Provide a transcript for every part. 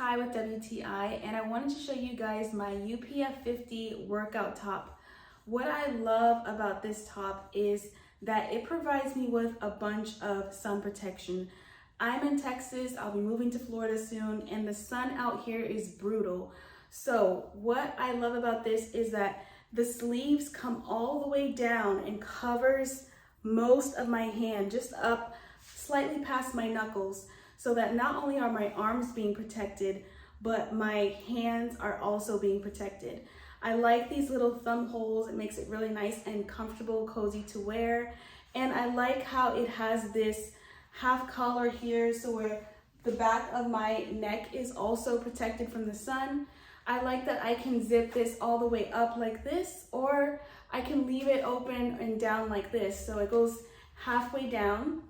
Ty with WTI, and I wanted to show you guys my UPF 50 workout top. What I love about this top is that it provides me with a bunch of sun protection. I'm in Texas, I'll be moving to Florida soon, and the sun out here is brutal. So what I love about this is that the sleeves come all the way down and covers most of my hand, just up slightly past my knuckles, so that not only are my arms being protected, but my hands are also being protected. I like these little thumb holes. It makes it really nice and comfortable, cozy to wear. And I like how it has this half collar here, so where the back of my neck is also protected from the sun. I like that I can zip this all the way up like this, or I can leave it open and down like this. So it goes halfway down,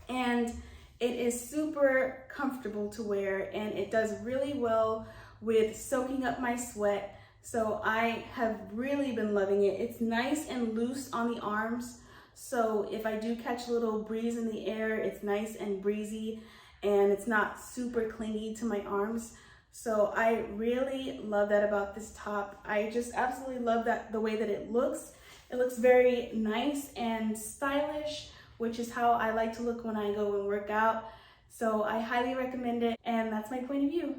and it is super comfortable to wear, and it does really well with soaking up my sweat. So I have really been loving it. It's nice and loose on the arms, so if I do catch a little breeze in the air, it's nice and breezy, and it's not super clingy to my arms. So I really love that about this top. I just absolutely love that the way that it looks. It looks very nice and stylish, which is how I like to look when I go and work out. So I highly recommend it, and that's my point of view.